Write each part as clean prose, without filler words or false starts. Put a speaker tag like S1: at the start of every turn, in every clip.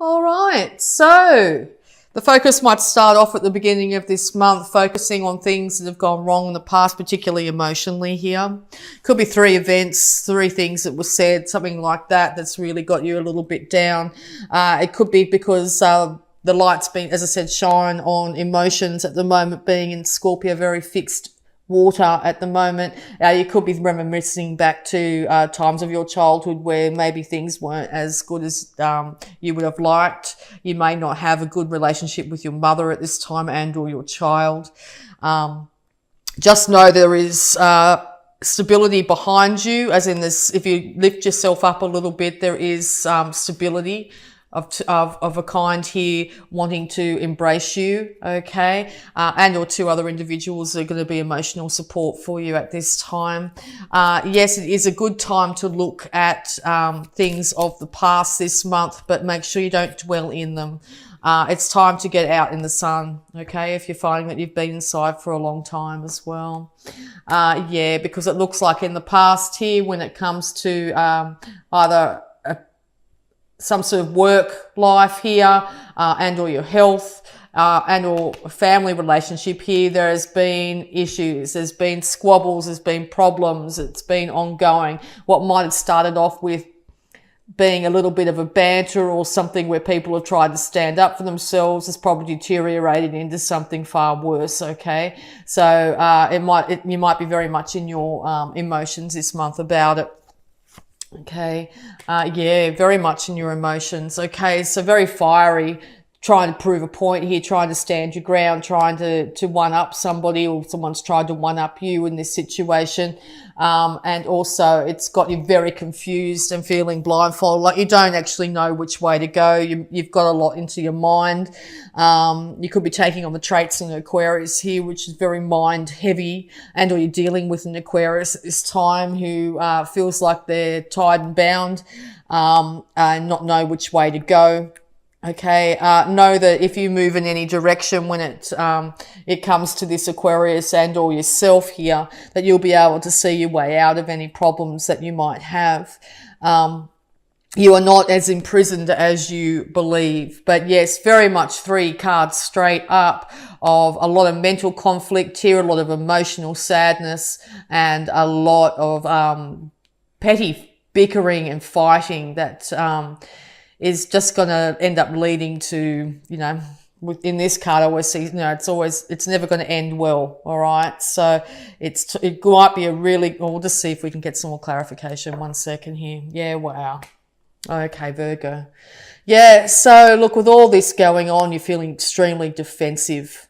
S1: All right, so the focus might start off at the beginning of this month, focusing on things that have gone wrong in the past, particularly emotionally here. Could be 3 events, 3 things that were said, something like that, that's really got you a little bit down. It could be because the light's been, as I said, shine on emotions at the moment, being in Scorpio, very fixed water at the moment. You could be reminiscing back to times of your childhood where maybe things weren't as good as you would have liked. You may not have a good relationship with your mother at this time and or your child. Just know there is stability behind you, as in this, if you lift yourself up a little bit, there is stability of a kind here wanting to embrace you, okay? And or 2 other individuals are going to be emotional support for you at this time. Yes, it is a good time to look at things of the past this month, but make sure you don't dwell in them. It's time to get out in the sun, okay, if you're finding that you've been inside for a long time as well. Yeah, because it looks like in the past here, when it comes to either some sort of work life here, and or your health, and or a family relationship here, there has been issues, there's been squabbles, there's been problems, it's been ongoing. What might have started off with being a little bit of a banter or something where people have tried to stand up for themselves has probably deteriorated into something far worse, okay? So you might be very much in your emotions this month about it. Okay, yeah, very much in your emotions. Okay, so very fiery, trying to prove a point here, trying to stand your ground, trying to one-up somebody, or someone's tried to one-up you in this situation. And also it's got you very confused and feeling blindfolded, like you don't actually know which way to go. You've got a lot into your mind. You could be taking on the traits in Aquarius here, which is very mind heavy, and or you're dealing with an Aquarius at this time who feels like they're tied and bound, and not know which way to go. Okay, know that if you move in any direction when it comes to this Aquarius and or yourself here, that you'll be able to see your way out of any problems that you might have. You are not as imprisoned as you believe. But yes, very much 3 cards straight up of a lot of mental conflict here, a lot of emotional sadness, and a lot of petty bickering and fighting that is just going to end up leading to, you know, in this card I always see, you know, it's never going to end well, all right? So it might be a really, we'll just see if we can get some more clarification. 1 second here. Yeah, wow. Okay, Virgo. Yeah, so look, with all this going on, you're feeling extremely defensive,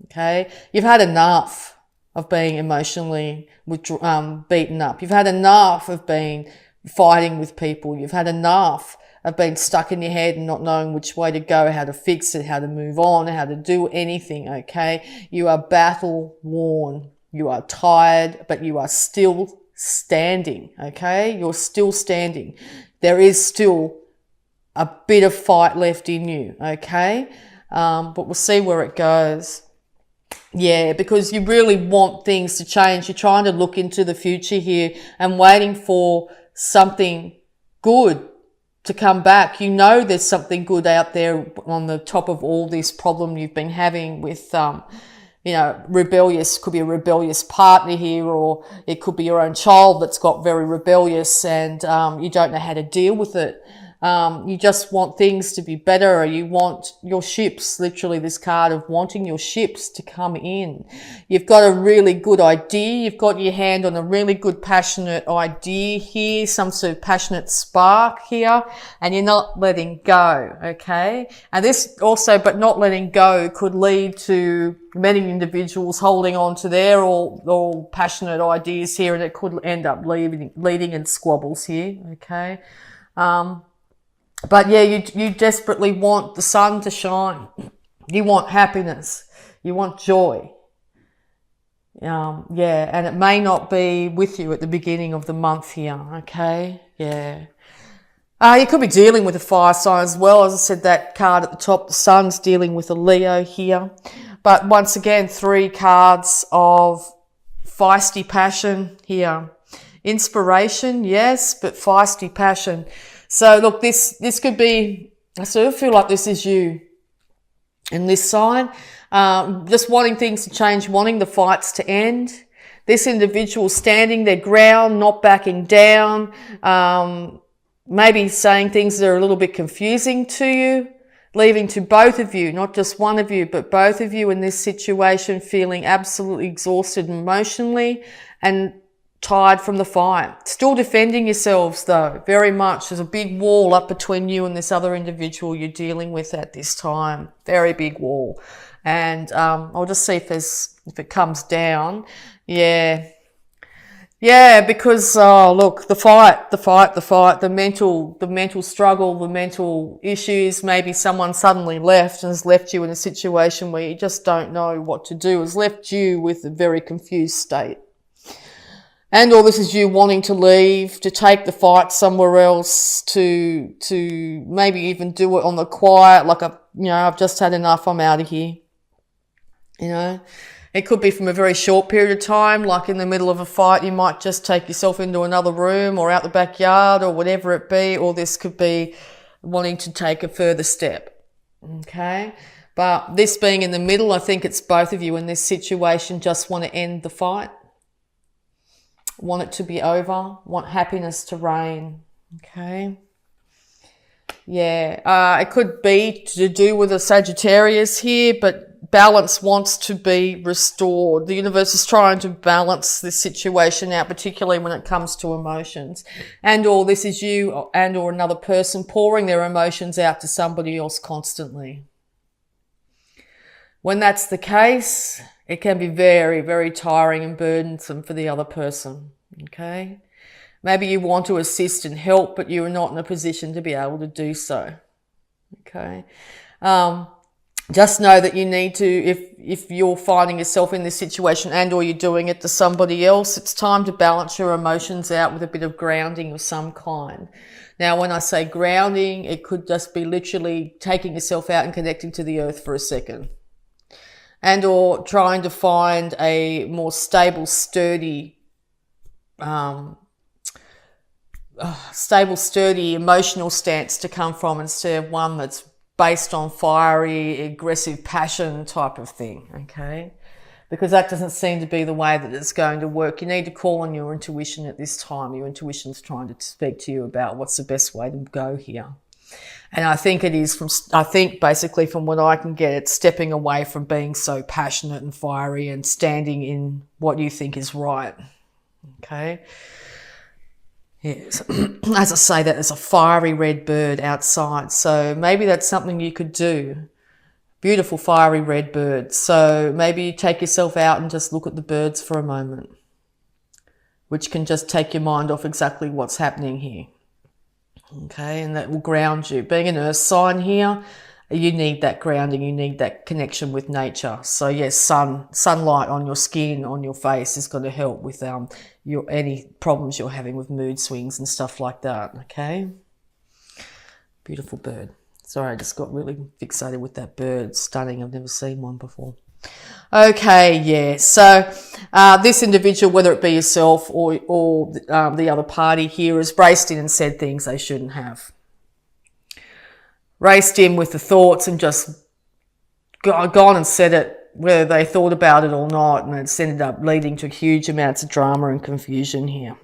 S1: okay? You've had enough of being emotionally beaten up. You've had enough of being fighting with people. You've had enough of being stuck in your head and not knowing which way to go, how to fix it, how to move on, how to do anything, okay? You are battle worn. You are tired, but you are still standing, okay? You're still standing. There is still a bit of fight left in you, okay? But we'll see where it goes. Yeah, because you really want things to change. You're trying to look into the future here and waiting for something good to come back. You know there's something good out there on the top of all this problem you've been having with, you know, could be a rebellious partner here, or it could be your own child that's got very rebellious and you don't know how to deal with it. You just want things to be better, or you want your ships, literally this card of wanting your ships to come in. You've got a really good idea. You've got your hand on a really good passionate idea here, some sort of passionate spark here, and you're not letting go, okay? And this also, but not letting go could lead to many individuals holding on to their all passionate ideas here, and it could end up leading in squabbles here, okay? But yeah, you desperately want the sun to shine. You want happiness. You want joy. Yeah, and it may not be with you at the beginning of the month here, okay? Yeah. You could be dealing with a fire sign as well. As I said, that card at the top, the sun's dealing with a Leo here. But once again, 3 cards of feisty passion here. Inspiration, yes, but feisty passion. So look, this could be I sort of feel like this is you in this sign, just wanting things to change, wanting the fights to end. This individual standing their ground, not backing down, maybe saying things that are a little bit confusing to you, leaving to both of you, not just one of you, but both of you in this situation feeling absolutely exhausted emotionally and tired from the fight. Still defending yourselves though, very much. There's a big wall up between you and this other individual you're dealing with at this time. Very big wall. And I'll just see if it comes down. Yeah, because look, the mental struggle, the mental issues. Maybe someone suddenly left and has left you in a situation where you just don't know what to do. Has left you with a very confused state. And all this is you wanting to leave, to take the fight somewhere else, to maybe even do it on the quiet, like I've just had enough, I'm out of here. It could be from a very short period of time, like in the middle of a fight, you might just take yourself into another room or out the backyard or whatever it be, or this could be wanting to take a further step. Okay? But this being in the middle, I think it's both of you in this situation just want to end the fight. Want it to be over, want happiness to reign. Okay. Yeah, it could be to do with a Sagittarius here, but balance wants to be restored. The universe is trying to balance this situation out, particularly when it comes to emotions. And or this is you and or another person pouring their emotions out to somebody else constantly. When that's the case, it can be very, very tiring and burdensome for the other person, okay? Maybe you want to assist and help, but you are not in a position to be able to do so, okay? Just know that you need to, if you're finding yourself in this situation and or you're doing it to somebody else, it's time to balance your emotions out with a bit of grounding of some kind. Now, when I say grounding, it could just be literally taking yourself out and connecting to the earth for a second. And or trying to find a more stable, sturdy emotional stance to come from instead of one that's based on fiery, aggressive passion type of thing, okay? Because that doesn't seem to be the way that it's going to work. You need to call on your intuition at this time. Your intuition's trying to speak to you about what's the best way to go here. And I think basically from what I can get, it's stepping away from being so passionate and fiery and standing in what you think is right. Okay? Yes. As I say that, there's a fiery red bird outside. So maybe that's something you could do. Beautiful fiery red bird. So maybe you take yourself out and just look at the birds for a moment, which can just take your mind off exactly what's happening here. Okay, and that will ground you. Being an earth sign here, you need that grounding, you need that connection with nature. So yes, sunlight on your skin, on your face is going to help with any problems you're having with mood swings and stuff like that. Okay, beautiful bird. Sorry, I just got really fixated with that bird. Stunning. I've never seen one before. Okay, yeah. So this individual, whether it be yourself or the other party here, has raced in and said things they shouldn't have. Raced in with the thoughts and just gone and said it, whether they thought about it or not, and it's ended up leading to huge amounts of drama and confusion here.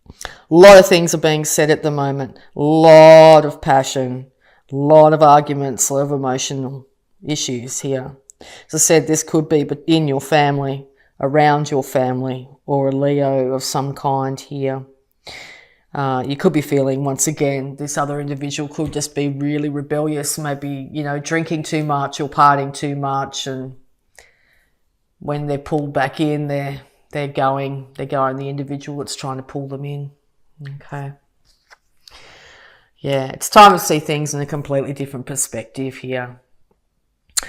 S1: A lot of things are being said at the moment. A lot of passion, a lot of arguments, a lot of emotional issues here. As I said, this could be in your family, around your family, or a Leo of some kind here. You could be feeling, once again, this other individual could just be really rebellious, maybe, drinking too much or partying too much, and when they're pulled back in, they're going the individual that's trying to pull them in. Okay. Yeah, it's time to see things in a completely different perspective here.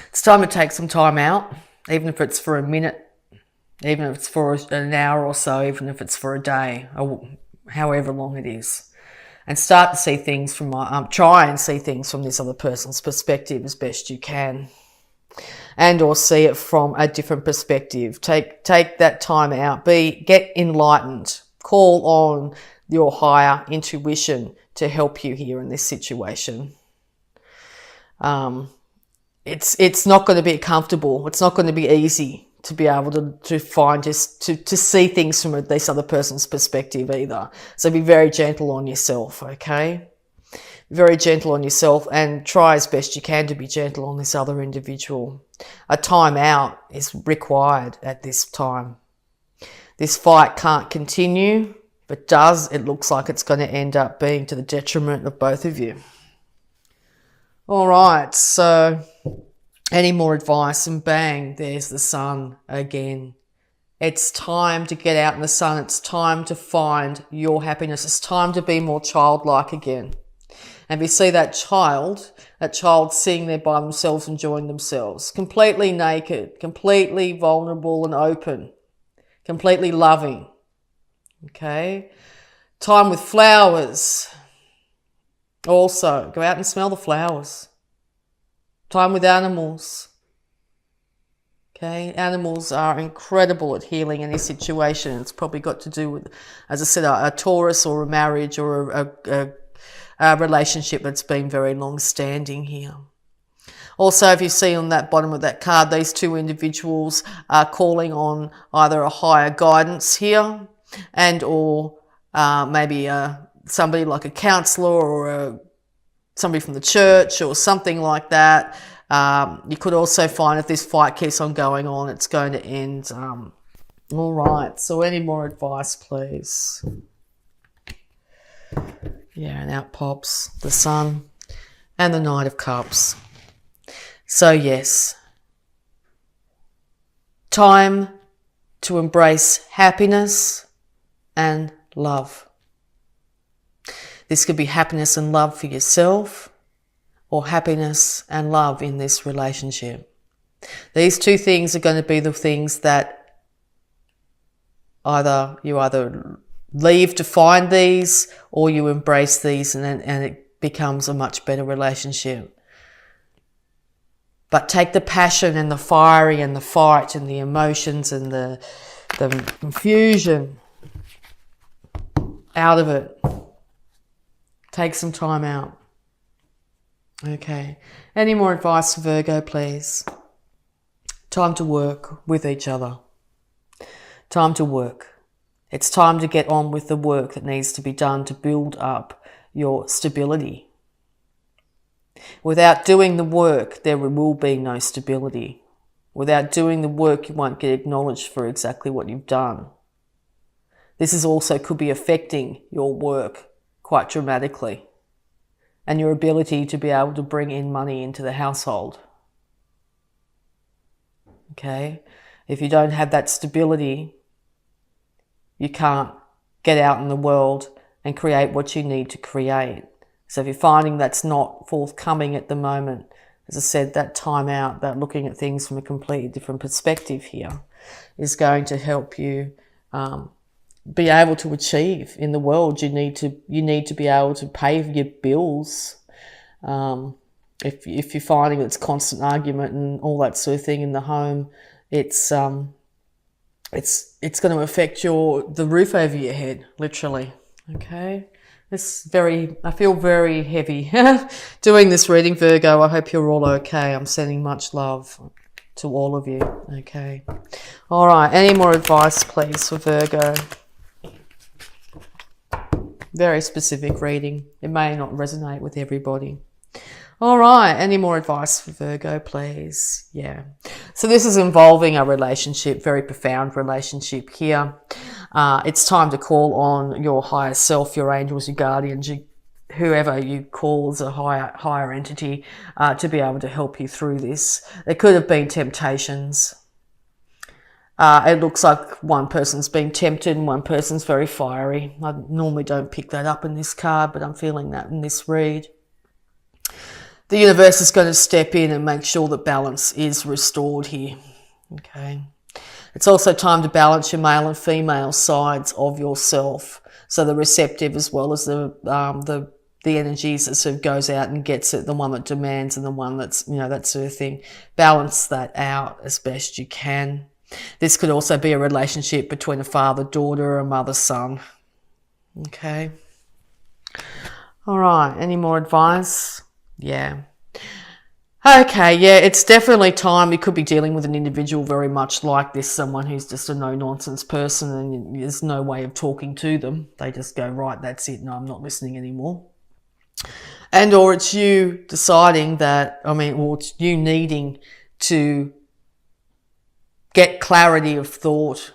S1: It's time to take some time out, even if it's for a minute, even if it's for an hour or so, even if it's for a day, or however long it is, and start to see things from try and see things from this other person's perspective as best you can, and or see it from a different perspective. Take that time out. Get enlightened. Call on your higher intuition to help you here in this situation. It's not going to be comfortable. It's not going to be easy to be able to find just to see things from this other person's perspective either. So be very gentle on yourself, okay? Very gentle on yourself, and try as best you can to be gentle on this other individual. A time out is required at this time. This fight can't continue. If it does, it looks like it's going to end up being to the detriment of both of you. All right, so any more advice, and bang, there's the sun again. It's time to get out in the sun. It's time to find your happiness. It's time to be more childlike again. And we see that child sitting there by themselves, enjoying themselves, completely naked, completely vulnerable and open, completely loving. Okay? Time with flowers. Also, go out and smell the flowers. Time with animals. Okay, animals are incredible at healing any situation. It's probably got to do with, as I said, a Taurus or a marriage or a relationship that's been very long-standing here. Also, if you see on that bottom of that card, these two individuals are calling on either a higher guidance here, and or maybe somebody like a counsellor or somebody from the church or something like that. You could also find if this fight keeps on going on, it's going to end. All right, so any more advice, please? Yeah, and out pops the Sun and the Knight of Cups. So yes, time to embrace happiness and love. This could be happiness and love for yourself, or happiness and love in this relationship. These two things are going to be the things that you either leave to find these, or you embrace these, and it becomes a much better relationship. But take the passion and the fiery and the fight and the emotions and the confusion out of it. Take some time out. Okay. Any more advice for Virgo, please? Time to work with each other. Time to work. It's time to get on with the work that needs to be done to build up your stability. Without doing the work, there will be no stability. Without doing the work, you won't get acknowledged for exactly what you've done. This is also could be affecting your work quite dramatically, and your ability to be able to bring in money into the household. Okay? If you don't have that stability, you can't get out in the world and create what you need to create. So if you're finding that's not forthcoming at the moment, as I said, that time out, that looking at things from a completely different perspective here is going to help you be able to achieve in the world. You need to be able to pay your bills. If you're finding it's constant argument and all that sort of thing in the home, it's going to affect the roof over your head, literally. Okay. I feel very heavy doing this reading, Virgo. I hope you're all okay. I'm sending much love to all of you. Okay. All right. Any more advice, please, for Virgo? Very specific reading. It may not resonate with everybody. All right. Any more advice for Virgo, please? Yeah. So this is involving a relationship, very profound relationship here. It's time to call on your higher self, your angels, your guardians, whoever you call as a higher entity, to be able to help you through this. There could have been temptations. It looks like one person's been tempted and one person's very fiery. I normally don't pick that up in this card, but I'm feeling that in this read. The universe is going to step in and make sure that balance is restored here. Okay. It's also time to balance your male and female sides of yourself. So the receptive as well as the energies that sort of goes out and gets it, the one that demands and the one that's, that sort of thing. Balance that out as best you can. This could also be a relationship between a father-daughter or a mother-son. Okay. All right. Any more advice? Yeah. Okay, yeah, it's definitely time. You could be dealing with an individual very much like this, someone who's just a no-nonsense person and there's no way of talking to them. They just go, right, that's it, no, I'm not listening anymore. And or it's you deciding that, or it's you needing to get clarity of thought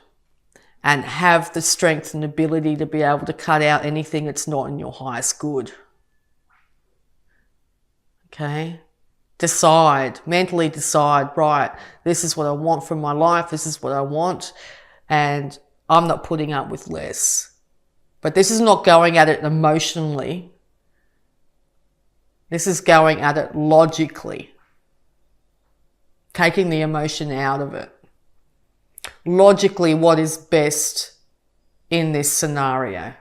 S1: and have the strength and ability to be able to cut out anything that's not in your highest good. Okay? Mentally decide, right, this is what I want from my life, this is what I want, and I'm not putting up with less. But this is not going at it emotionally. This is going at it logically. Taking the emotion out of it. Logically, what is best in this scenario?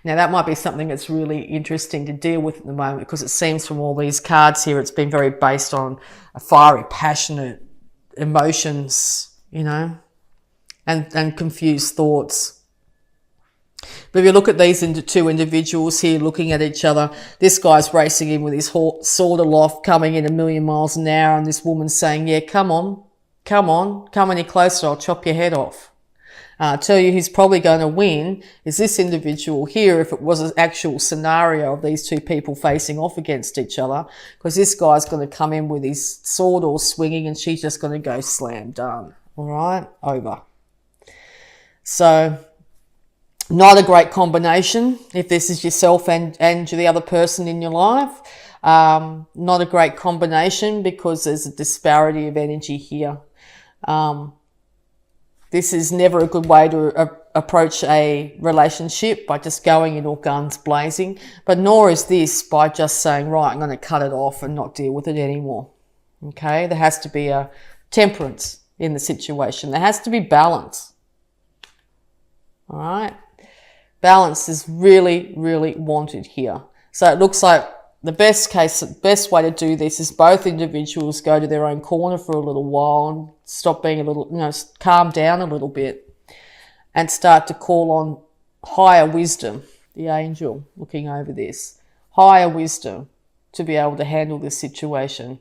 S1: Now, that might be something that's really interesting to deal with at the moment, because it seems from all these cards here, it's been very based on a fiery, passionate emotions, and confused thoughts. But if you look at these two individuals here looking at each other, this guy's racing in with his sword aloft, coming in 1,000,000 miles an hour, and this woman's saying, yeah, come on, come any closer, I'll chop your head off. I'll tell you who's probably going to win is this individual here, if it was an actual scenario of these two people facing off against each other, because this guy's going to come in with his sword all swinging and she's just going to go slam done. All right, over. So, not a great combination if this is yourself and the other person in your life. Not a great combination because there's a disparity of energy here. This is never a good way to approach a relationship, by just going in all guns blazing, but nor is this by just saying, right, I'm going to cut it off and not deal with it anymore. Okay, there has to be a temperance in the situation. There has to be balance. All right, balance is really, really wanted here. So it looks like the best way to do this is both individuals go to their own corner for a little while and stop being calm down a little bit and start to call on higher wisdom, the angel looking over this, higher wisdom to be able to handle this situation